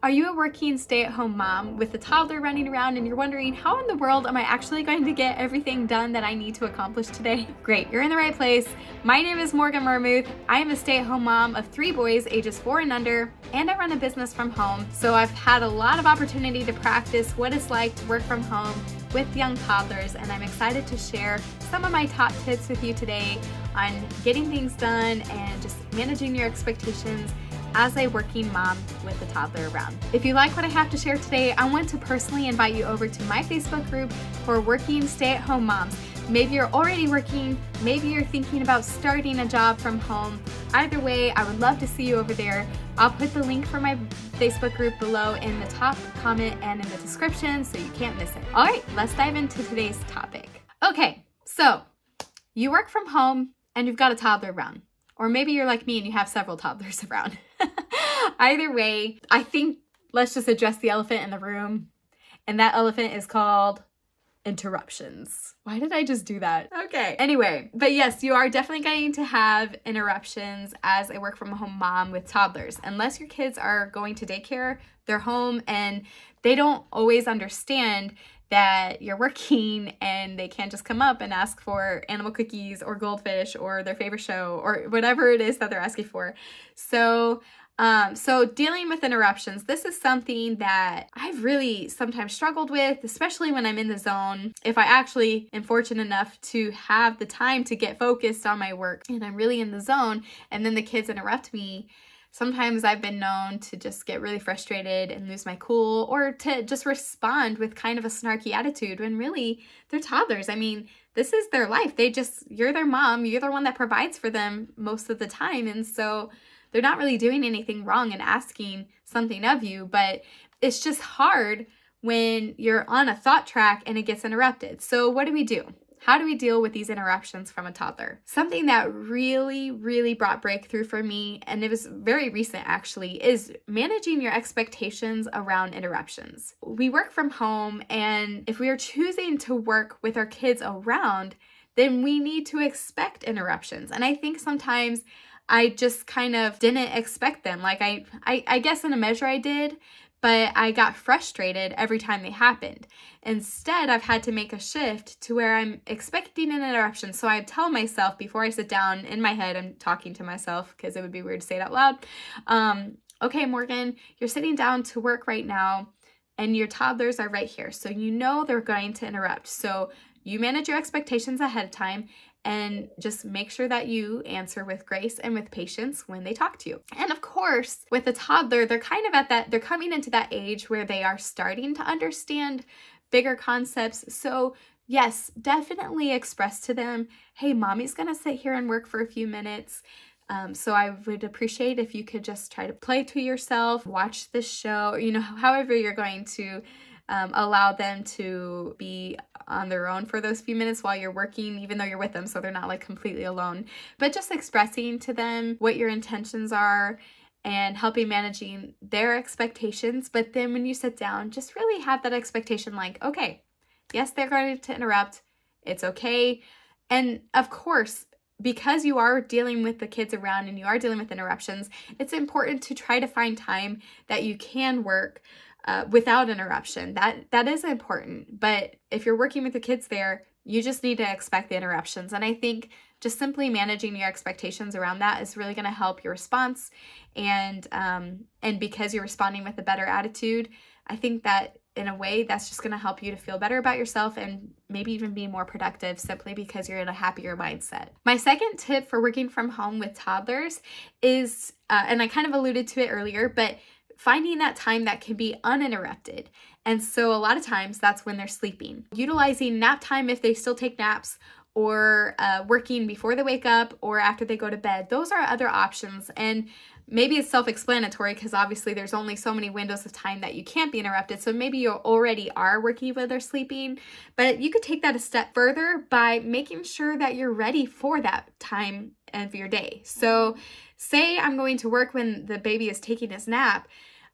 Are you a working stay-at-home mom with a toddler running around and you're wondering, how in the world am I actually going to get everything done that I need to accomplish today? Great, you're in the right place. My name is Morgan Marmuth. I am a stay-at-home mom of 3 boys ages 4 and under, and I run a business from home. So I've had a lot of opportunity to practice what it's like to work from home with young toddlers, and I'm excited to share some of my top tips with you today on getting things done and just managing your expectations as a working mom with a toddler around. If you like what I have to share today, I want to personally invite you over to my Facebook group for working stay-at-home moms. Maybe you're already working, maybe you're thinking about starting a job from home. Either way, I would love to see you over there. I'll put the link for my Facebook group below in the top comment and in the description so you can't miss it. All right, let's dive into today's topic. Okay, so you work from home and you've got a toddler around. Or maybe you're like me and you have several toddlers around. Either way, I think let's just address the elephant in the room. And that elephant is called interruptions. Why did I just do that? Okay. Anyway, but yes, you are definitely going to have interruptions as a work from home mom with toddlers. Unless your kids are going to daycare, they're home and they don't always understand that you're working and they can't just come up and ask for animal cookies or goldfish or their favorite show or whatever it is that they're asking for. So dealing with interruptions, this is something that I've really sometimes struggled with, especially when I'm in the zone. If I actually am fortunate enough to have the time to get focused on my work and I'm really in the zone and then the kids interrupt me, sometimes I've been known to just get really frustrated and lose my cool or to just respond with kind of a snarky attitude when really they're toddlers. I mean, this is their life. You're their mom. You're the one that provides for them most of the time. And so they're not really doing anything wrong and asking something of you, but it's just hard when you're on a thought track and it gets interrupted. So what do we do? How do we deal with these interruptions from a toddler? Something that really, really brought breakthrough for me, and it was very recent actually, is managing your expectations around interruptions. We work from home, and if we are choosing to work with our kids around, then we need to expect interruptions. And I think sometimes I just kind of didn't expect them. Like I guess in a measure I did, but I got frustrated every time they happened. Instead, I've had to make a shift to where I'm expecting an interruption. So I tell myself before I sit down, in my head, I'm talking to myself because it would be weird to say it out loud. Okay, Morgan, you're sitting down to work right now and your toddlers are right here. So you know they're going to interrupt. So you manage your expectations ahead of time and just make sure that you answer with grace and with patience when they talk to you. And of course, with a toddler, they're kind of they're coming into that age where they are starting to understand bigger concepts. So yes, definitely express to them, hey, mommy's gonna sit here and work for a few minutes. So I would appreciate if you could just try to play to yourself, watch this show, however you're going to allow them to be on their own for those few minutes while you're working, even though you're with them, so they're not like completely alone. But just expressing to them what your intentions are and helping managing their expectations. But then when you sit down, just really have that expectation like, okay, yes, they're going to interrupt. It's okay. And of course, because you are dealing with the kids around and you are dealing with interruptions, it's important to try to find time that you can work without interruption. That is important. But if you're working with the kids there, you just need to expect the interruptions. And I think just simply managing your expectations around that is really going to help your response. And because you're responding with a better attitude, I think that in a way that's just going to help you to feel better about yourself and maybe even be more productive simply because you're in a happier mindset. My second tip for working from home with toddlers is, and I kind of alluded to it earlier, but finding that time that can be uninterrupted. And so a lot of times that's when they're sleeping. Utilizing nap time if they still take naps, or working before they wake up or after they go to bed. Those are other options. And maybe it's self-explanatory because obviously there's only so many windows of time that you can't be interrupted. So maybe you already are working when they're sleeping, but you could take that a step further by making sure that you're ready for that time of your day. So say I'm going to work when the baby is taking his nap.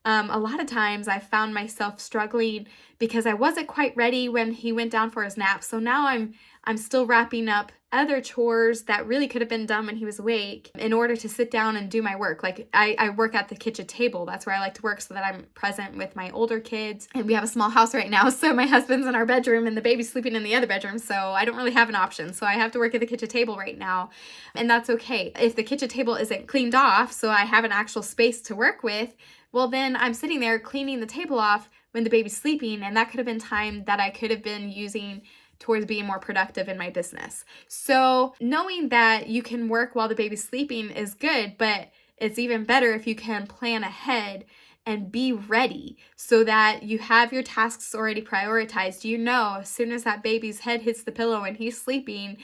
A lot of times I found myself struggling because I wasn't quite ready when he went down for his nap. So now I'm still wrapping up other chores that really could have been done when he was awake in order to sit down and do my work. Like I work at the kitchen table. That's where I like to work so that I'm present with my older kids. And we have a small house right now. So my husband's in our bedroom and the baby's sleeping in the other bedroom. So I don't really have an option. So I have to work at the kitchen table right now. And that's okay. If the kitchen table isn't cleaned off, so I have an actual space to work with, well, then I'm sitting there cleaning the table off when the baby's sleeping. And that could have been time that I could have been using towards being more productive in my business. So knowing that you can work while the baby's sleeping is good, but it's even better if you can plan ahead and be ready so that you have your tasks already prioritized. You know, as soon as that baby's head hits the pillow and he's sleeping,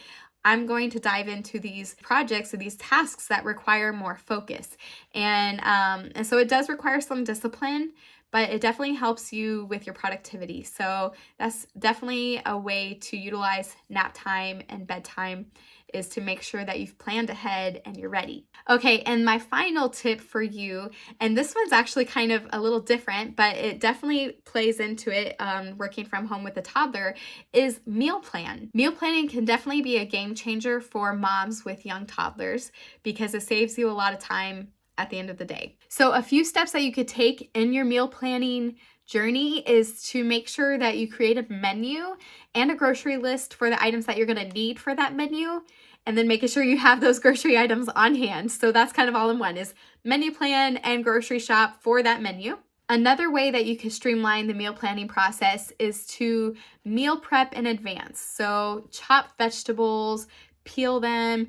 I'm going to dive into these projects or these tasks that require more focus. And so it does require some discipline, but it definitely helps you with your productivity. So that's definitely a way to utilize nap time and bedtime, is to make sure that you've planned ahead and you're ready. Okay, and my final tip for you, and this one's actually kind of a little different, but it definitely plays into it, working from home with a toddler, is meal plan. Meal planning can definitely be a game changer for moms with young toddlers because it saves you a lot of time at the end of the day. So a few steps that you could take in your meal planning journey is to make sure that you create a menu and a grocery list for the items that you're going to need for that menu, and then making sure you have those grocery items on hand. So that's kind of all in one, is menu plan and grocery shop for that menu. Another way that you can streamline the meal planning process is to meal prep in advance. So chop vegetables, peel them,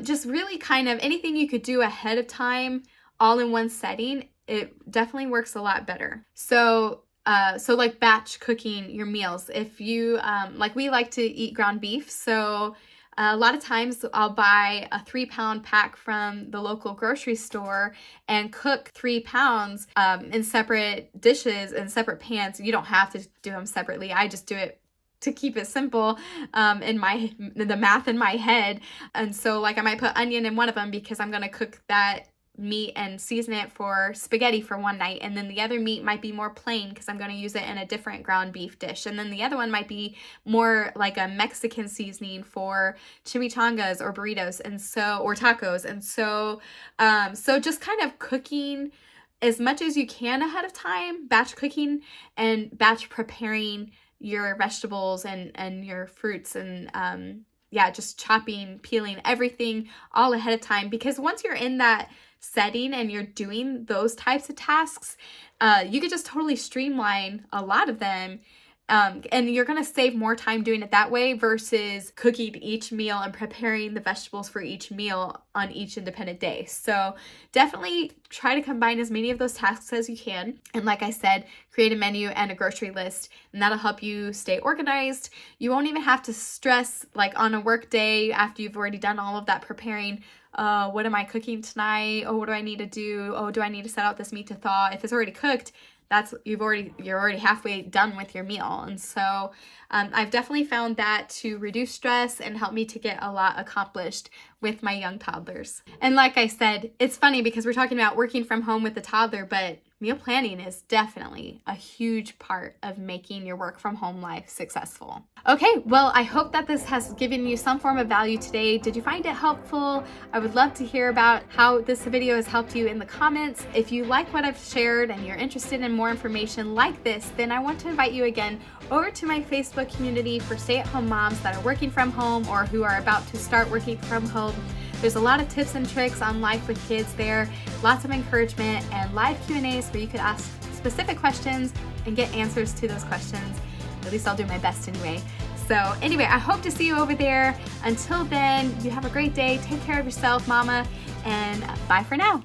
just really kind of anything you could do ahead of time, all in one setting. It definitely works a lot better. So like batch cooking your meals. If you, like we like to eat ground beef, so a lot of times I'll buy a 3-pound pack from the local grocery store and cook 3 pounds in separate dishes and separate pans. You don't have to do them separately. I just do it to keep it simple in the math in my head. And so like I might put onion in one of them because I'm going to cook that meat and season it for spaghetti for one night, and then the other meat might be more plain because I'm going to use it in a different ground beef dish, and then the other one might be more like a Mexican seasoning for chimichangas or burritos, and so, or tacos. And so just kind of cooking as much as you can ahead of time, batch cooking and batch preparing your vegetables and your fruits, and just chopping, peeling, everything all ahead of time, because once you're in that setting and you're doing those types of tasks, you could just totally streamline a lot of them. And you're going to save more time doing it that way versus cooking each meal and preparing the vegetables for each meal on each independent day. So definitely try to combine as many of those tasks as you can. And like I said, create a menu and a grocery list, and that'll help you stay organized. You won't even have to stress like on a work day after you've already done all of that preparing. What am I cooking tonight? Oh, what do I need to do? Oh, do I need to set out this meat to thaw? If it's already cooked, you're already halfway done with your meal. And so I've definitely found that to reduce stress and help me to get a lot accomplished with my young toddlers. And like I said, it's funny because we're talking about working from home with a toddler, but meal planning is definitely a huge part of making your work from home life successful. Okay, well, I hope that this has given you some form of value today. Did you find it helpful? I would love to hear about how this video has helped you in the comments. If you like what I've shared and you're interested in more information like this, then I want to invite you again over to my Facebook community for stay-at-home moms that are working from home or who are about to start working from home. There's a lot of tips and tricks on life with kids there, lots of encouragement, and live Q&As where you could ask specific questions and get answers to those questions. At least I'll do my best anyway. So anyway, I hope to see you over there. Until then, you have a great day. Take care of yourself, mama, and bye for now.